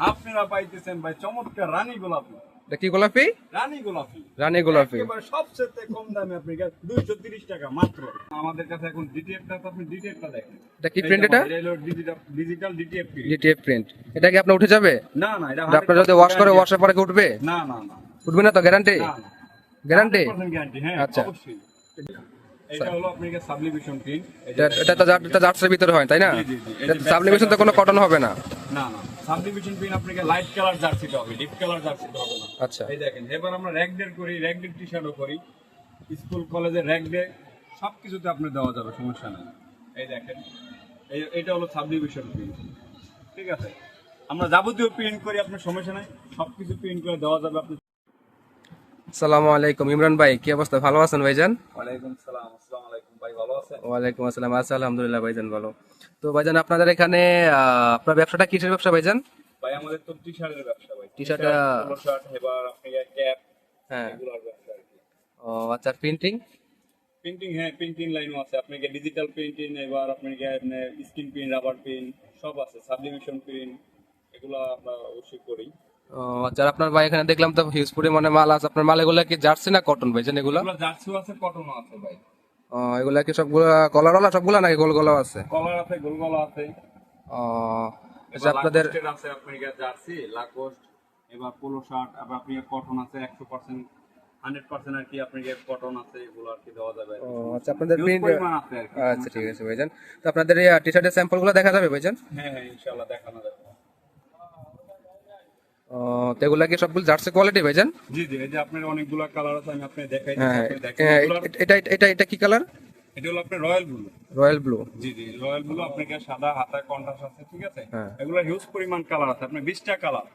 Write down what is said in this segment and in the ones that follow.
আপনারা পাইতেছেন ভাই চমৎকার রানী গোলাপি। এটা কি গোলাপি? রানী গোলাপি। রানী গোলাপি। একেবারে সবচেয়ে কম দামে আপনি 230 টাকা মাত্র। আমাদের কাছে এখন ডিটিএফটা তো আপনি ডিটিএফটা দেখেন। এটা কি প্রিন্ট? এটা হলো digital DTF print. DTF print. এটা কি আপনার উঠে যাবে? না না, এটা আপনার যদি ওয়াশ করে ওয়াশের পরে কি উঠবে? না না না, উঠবে না তো? গ্যারান্টি? না না, গ্যারান্টি? 100% গ্যারান্টি। হ্যাঁ আচ্ছা। অবশ্যই। এটা হলো আপনার সাবলিমেশন প্রিন্ট। এটা তো জার্সির ভিতরে হয় তাই না? জি জি জি। এটা সাবলিমেশন তো কোনো কটন হবে না। না না, সাবলিমেশন প্রিন্ট আপনাকে লাইট কালার জার্সিতে হবে, ডিপ কালার জার্সিতে হবে না। আচ্ছা। এই দেখেন, এবার আমরা র‍্যাক ডে করি, র‍্যাক ডে টি-শার্টও করি, স্কুল কলেজের র‍্যাক ডে সবকিছুতে আপনি দেওয়া যাবে, সমস্যা নেই। এই দেখেন, এটা হলো সাবলিমেশন প্রিন্ট। ঠিক আছে, আমরা যাবতীয় প্রিন্ট করি, আপনার সমস্যা নাই, সবকিছু প্রিন্ট করে দেওয়া যাবে। আপনি আসসালামু আলাইকুম ইমরান ভাই, কি অবস্থা? ভালো আছেন ভাইজান? ওয়ালাইকুম সালাম। আসসালামু আলাইকুম ভাই, ভালো আছেন? ওয়ালাইকুম আসসালাম। আছি আলহামদুলিল্লাহ ভাইজান, ভালো। তো ভাইজান আপনাদের এখানে আপনার ব্যবসাটা কিসের ব্যবসা ভাইজান? ভাই আমাদের তো টি-শার্টের ব্যবসা ভাই। টি-শার্ট, পোলো শার্ট, এবার আপনি ক্যাপ, হ্যাঁ। এগুলোর ব্যবসা আর কি। ও আচ্ছা, প্রিন্টিং? প্রিন্টিং, হ্যাঁ প্রিন্টিং লাইনও আছে। আপনাকে ডিজিটাল প্রিন্টিং, এবার আপনাকে স্ক্রিন প্রিন্ট, রাবার প্রিন্ট সব আছে, সাবলিমেশন প্রিন্ট, এগুলো আমরা অবশ্যই করি। ও আচ্ছা, আর আপনার ভাই এখানে দেখলাম তো হিউজ পরিমাণে মাল আছে। আপনার মাল এগুলা কি জার্সি না কটন ভাইজান এগুলা? এগুলো জার্সিও আছে, কটনও আছে ভাই। ও এগুলা কি সবগুলা কলারওয়ালা সবগুলা নাকি গোল গলাও আছে? কলার আছে, গোল গলা আছে। ও আচ্ছা, আপনাদের লাকোস্টের আছে আপনার জার্সি, লাকোস্ট, এবার পোলো শার্ট, আবার আপনি কটন আছে 100%, 100% আর কি আপনার কটন আছে, এগুলো আর কি দেওয়া যাবে। ও আচ্ছা, আপনাদের Huge প্রিন্ট পরিমাণ আছে আর কি। আচ্ছা ঠিক আছে ভাইজান। তো আপনাদের এই টি-শার্টের স্যাম্পল গুলো দেখা যাবে ভাইজান? হ্যাঁ হ্যাঁ, ইনশাআল্লাহ দেখানো যাবে। ও তো এগুলা কি সবগুলো জার্সি কোয়ালিটি ভাইজান? জি জি, এই যে আপনার অনেকগুলো কালার আছে, আমি আপনাকে দেখাই দিচ্ছি, হ্যাঁ আপনি দেখেন। হ্যাঁ, এগুলোর এটা এটা এটা কি কালার? এটা হলো আপনার রয়্যাল ব্লু। Royal blue. জি জি, রয়্যাল ব্লু। আপনাকে সাদা হাতায় কন্ট্রাস্ট আছে, ঠিক আছে। হ্যাঁ। এগুলো হিউজ পরিমাণ কালার আছে, আপনি 20টা কালার,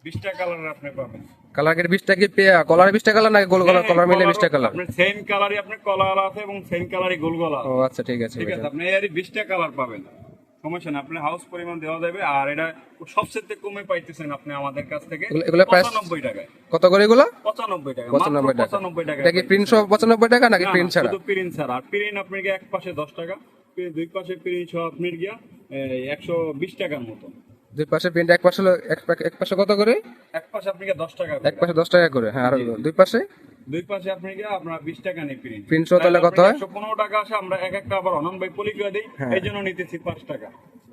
20টা কালার আপনি পাবেন। কালার কি 20টা কি কলার 20টা কালার নাকি গোল গলা কলার মিলে 20টা কালার? আপনার সেম কালারই আপনার কলার আছে এবং সেম কালারই গোল গলা ও আছে। আচ্ছা ঠিক আছে ঠিক আছে, ভাইজান। আপনি এরই 20টা কালার পাবেন, সমস্যা না। আপনি হাউস পরিমাণ দেওয়া যাবে। আর এটা সবচেয়ে কমে পাইতেছেন আপনি আমাদের কাছ থেকে এগুলো প্রাইস 95 টাকায়। কত করে এগুলো? 95 টাকা, 95 টাকা। 95 টাকা। এটা কি প্রিন্ট সহ 95 টাকা নাকি প্রিন্ট ছাড়া? শুধু প্রিন্ট ছাড়া। আর প্রিন্ট আপনাকে এক পাশে 10 টাকা, দুই পাশে প্রিন্ট সহ আপনার গিয়া 120 টাকার মতো। দুই পাশে প্রিন্ট, এক পাশে এক পাশে কত করে? এক পাশে আপনাকে 10 টাকা এক পাশে 10 টাকা করে, হ্যাঁ। আর দুই পাশে? দুই পাশে আপনাকে আপনার 20 টাকা নেই প্রিন্ট। প্রিন্ট সহ তাহলে কত হয়? 115 টাকা আসে। আমরা এক একটা আবার অনন ভাই পলি করে দেই, এই জন্য নিতেছি 5 টাকা।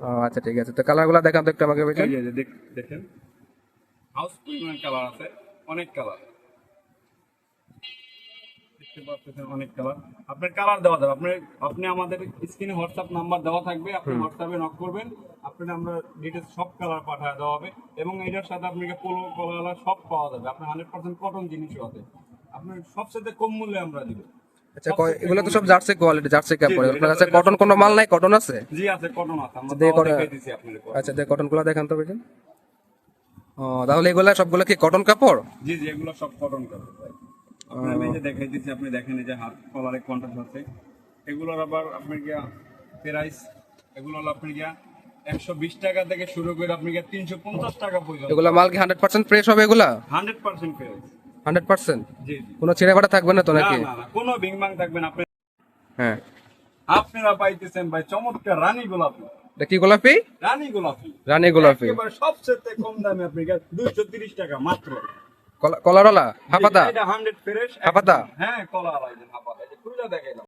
ও আচ্ছা ঠিক আছে। তো কালারগুলো দেখান তো একটু আমাকে ভাইজান। এই যে দেখেন, হাউস পরিমাণ কালার আছে, অনেক কালার দেখতে পাচ্ছেন, অনেক কালার। আপনার কালার দেওয়া যাবে। আপনি আমাদের স্ক্রিনে হোয়াটসঅ্যাপ নাম্বার দেওয়া থাকবে, আপনি হোয়াটসঅ্যাপে নক করবেন, আপনার আমরা ডিটেলস সব কালার পাঠিয়ে দেওয়া হবে। এবং এটার সাথে আপনাকে পোলো কলা সব পাওয়া যাবে। আপনার 100% কটন জিনিসও আছে, আপনার সবচেয়ে কম মূল্যে আমরা দিব। আচ্ছা, এগুলো তো সব জার্সি কোয়ালিটি, জার্সি কাপড়। আপনার কাছে কটন কোনো মাল নাই? কটন আছে? জি আছে, কটন আছে, আমরা দেখাই দিছি আপনাদের। আচ্ছা, কটনগুলো দেখান তো ভাইজান। ও তাহলে এগুলা সবগুলো কি কটন কাপড়? জি জি, এগুলো সব কটন কাপড় ভাই। আপনার এই যে দেখাই দিচ্ছি, আপনি দেখেন, এই যে হাত কলারে কন্ট্রাস্ট আছে। এগুলোর আবার আপনার গিয়া প্রাইস, এগুলো হলো আপনার গিয়া 120 টাকা থেকে শুরু করে আপনি গিয়া 350 টাকা পর্যন্ত। এগুলা মাল কি 100% ফ্রেশ হবে এগুলা? 100% ফ্রেশ। 100%? জি জি। কোনো ছিঁড়ে ফাটা থাকবে না তো না নাকি? না না, কোনো ভিংবাং থাকবে না। হ্যাঁ। আপনারা পাইতেছেন ভাই চমৎকার রানী গোলাপি। এটা কি গোলাপি? রানী গোলাপি। রানী গোলাপি। একেবারে সবচেয়ে কম দামে আপনি 230 টাকা মাত্র। কলারওয়ালা হাফাতা? এটা 100 ফ্রেশ হাফাতা? হ্যাঁ, কলা আলাইছেন হাফাতা। এই যে খুলে দেখাইলাম।